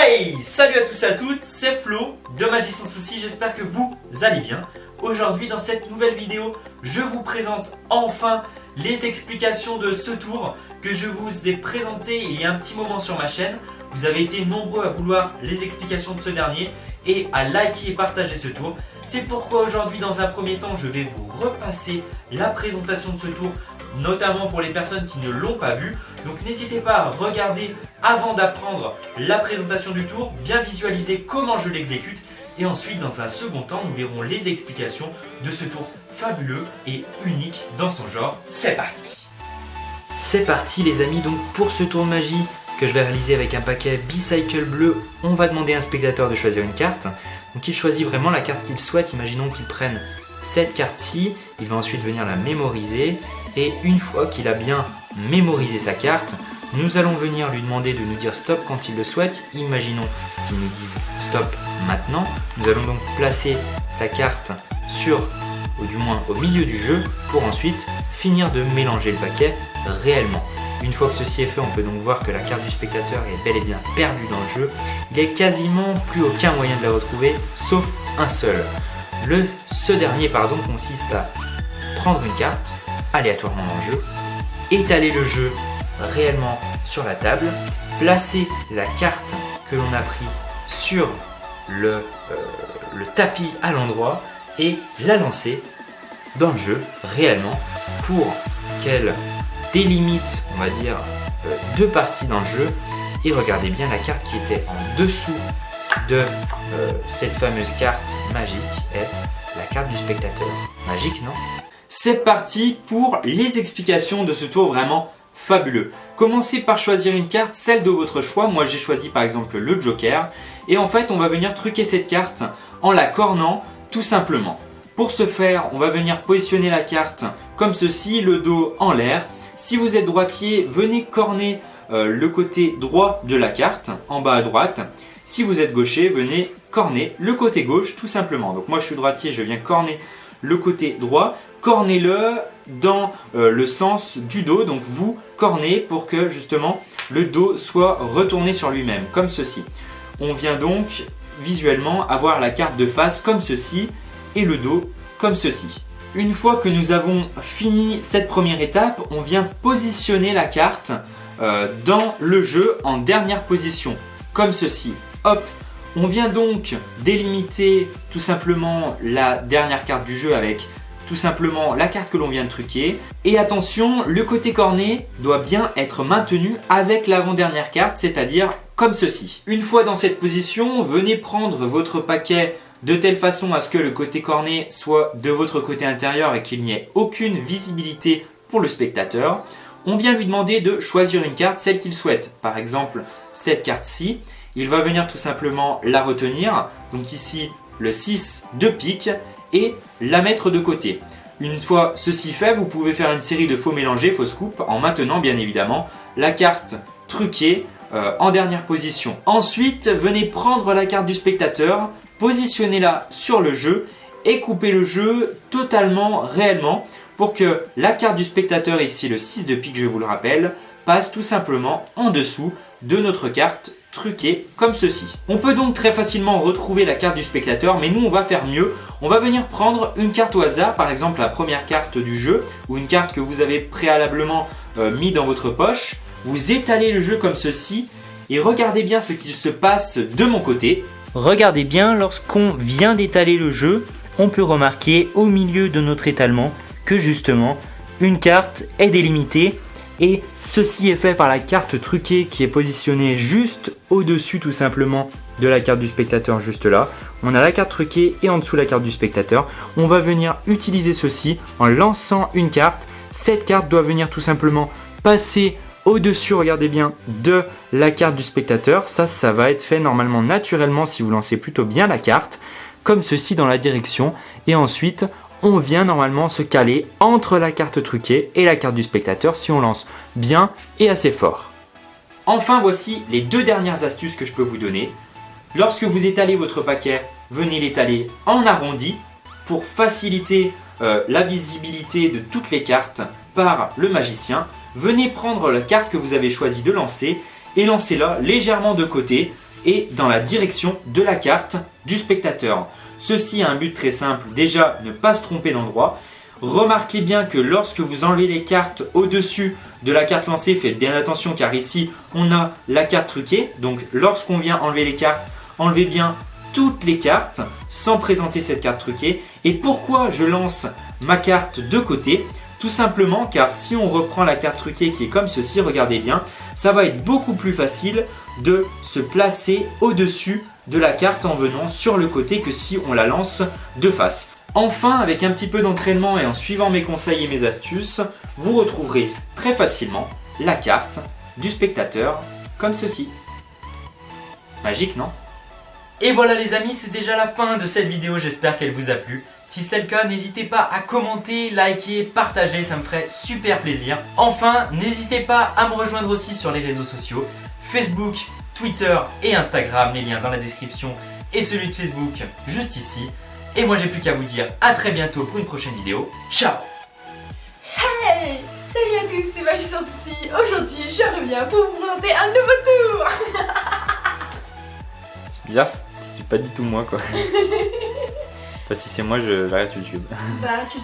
Hey, salut à tous et à toutes, c'est Flo de Magie sans souci, j'espère que vous allez bien. Aujourd'hui dans cette nouvelle vidéo, je vous présente enfin les explications de ce tour que je vous ai présenté il y a un petit moment sur ma chaîne. Vous avez été nombreux à vouloir les explications de ce dernier et à liker et partager ce tour. C'est pourquoi aujourd'hui dans un premier temps, je vais vous repasser la présentation de ce tour, notamment pour les personnes qui ne l'ont pas vu. Donc n'hésitez pas à regarder avant d'apprendre la présentation du tour, bien visualiser comment je l'exécute. Et ensuite, dans un second temps, nous verrons les explications de ce tour fabuleux et unique dans son genre. C'est parti! C'est parti les amis, donc pour ce tour de magie que je vais réaliser avec un paquet Bicycle bleu, on va demander à un spectateur de choisir une carte. Donc il choisit vraiment la carte qu'il souhaite, imaginons qu'il prenne cette carte-ci, il va ensuite venir la mémoriser. Et une fois qu'il a bien mémorisé sa carte, nous allons venir lui demander de nous dire stop quand il le souhaite. Imaginons qu'il nous dise stop maintenant. Nous allons donc placer sa carte ou du moins au milieu du jeu pour ensuite finir de mélanger le paquet réellement. Une fois que ceci est fait, on peut donc voir que la carte du spectateur est bel et bien perdue dans le jeu. Il n'y a quasiment plus aucun moyen de la retrouver, sauf un seul. Ce dernier consiste à prendre une carte aléatoirement dans le jeu, étaler le jeu réellement sur la table, placer la carte que l'on a pris sur le tapis à l'endroit et la lancer dans le jeu réellement pour qu'elle délimite, on va dire, deux parties dans le jeu. Et regardez bien la carte qui était en dessous de cette fameuse carte magique est la carte du spectateur. Magique, non ? C'est parti pour les explications de ce tour vraiment fabuleux. Commencez par choisir une carte, celle de votre choix. Moi j'ai choisi par exemple le Joker. Et en fait on va venir truquer cette carte en la cornant tout simplement. Pour ce faire, on va venir positionner la carte comme ceci, le dos en l'air. Si vous êtes droitier, venez corner le côté droit de la carte, en bas à droite. Si vous êtes gaucher, venez corner le côté gauche tout simplement. Donc moi je suis droitier, je viens corner le côté droit. Cornez-le dans le sens du dos, donc vous cornez pour que justement le dos soit retourné sur lui-même, comme ceci. On vient donc visuellement avoir la carte de face comme ceci et le dos comme ceci. Une fois que nous avons fini cette première étape, on vient positionner la carte dans le jeu en dernière position, comme ceci. Hop! On vient donc délimiter tout simplement la dernière carte du jeu avec tout simplement la carte que l'on vient de truquer. Et attention, le côté corné doit bien être maintenu avec l'avant-dernière carte, c'est-à-dire comme ceci. Une fois dans cette position, venez prendre votre paquet de telle façon à ce que le côté corné soit de votre côté intérieur et qu'il n'y ait aucune visibilité pour le spectateur. On vient lui demander de choisir une carte, celle qu'il souhaite. Par exemple, cette carte-ci. Il va venir tout simplement la retenir, donc ici le 6 de pique, et la mettre de côté. Une fois ceci fait, vous pouvez faire une série de faux mélangés, fausses coupes, en maintenant bien évidemment la carte truquée en dernière position. Ensuite, venez prendre la carte du spectateur, positionnez-la sur le jeu et coupez le jeu totalement, réellement, pour que la carte du spectateur, ici le 6 de pique, je vous le rappelle, passe tout simplement en dessous de notre carte truquée comme ceci. On peut donc très facilement retrouver la carte du spectateur, mais nous on va faire mieux. On va venir prendre une carte au hasard, par exemple la première carte du jeu, ou une carte que vous avez préalablement mis dans votre poche. Vous étalez le jeu comme ceci, et regardez bien ce qu'il se passe de mon côté. Regardez bien, lorsqu'on vient d'étaler le jeu, on peut remarquer au milieu de notre étalement que justement une carte est délimitée. Et ceci est fait par la carte truquée qui est positionnée juste au-dessus tout simplement de la carte du spectateur juste là. On a la carte truquée et en dessous la carte du spectateur. On va venir utiliser ceci en lançant une carte. Cette carte doit venir tout simplement passer au-dessus, regardez bien, de la carte du spectateur. Ça va être fait normalement naturellement si vous lancez plutôt bien la carte, comme ceci dans la direction. Et ensuite, on vient normalement se caler entre la carte truquée et la carte du spectateur si on lance bien et assez fort. Enfin, voici les deux dernières astuces que je peux vous donner. Lorsque vous étalez votre paquet, venez l'étaler en arrondi pour faciliter la visibilité de toutes les cartes par le magicien. Venez prendre la carte que vous avez choisi de lancer et lancez-la légèrement de côté et dans la direction de la carte du spectateur. Ceci a un but très simple, déjà ne pas se tromper d'endroit. Remarquez bien que lorsque vous enlevez les cartes au-dessus de la carte lancée, faites bien attention car ici on a la carte truquée. Donc lorsqu'on vient enlever les cartes, enlevez bien toutes les cartes sans présenter cette carte truquée. Et pourquoi je lance ma carte de côté? Tout simplement car si on reprend la carte truquée qui est comme ceci, regardez bien, ça va être beaucoup plus facile de se placer au-dessus de la carte en venant sur le côté que si on la lance de face. Enfin, avec un petit peu d'entraînement et en suivant mes conseils et mes astuces, vous retrouverez très facilement la carte du spectateur comme ceci. Magique, non? Et voilà les amis, c'est déjà la fin de cette vidéo, j'espère qu'elle vous a plu. Si c'est le cas, n'hésitez pas à commenter, liker, partager, ça me ferait super plaisir. Enfin, n'hésitez pas à me rejoindre aussi sur les réseaux sociaux, Facebook, Twitter et Instagram, les liens dans la description et celui de Facebook juste ici. Et moi j'ai plus qu'à vous dire à très bientôt pour une prochaine vidéo. Ciao! Hey! Salut à tous, c'est Magie sans souci. Aujourd'hui, je reviens pour vous présenter un nouveau tour. C'est bizarre, c'est pas du tout moi quoi. Enfin, si c'est moi, j'arrête YouTube. Bah, tu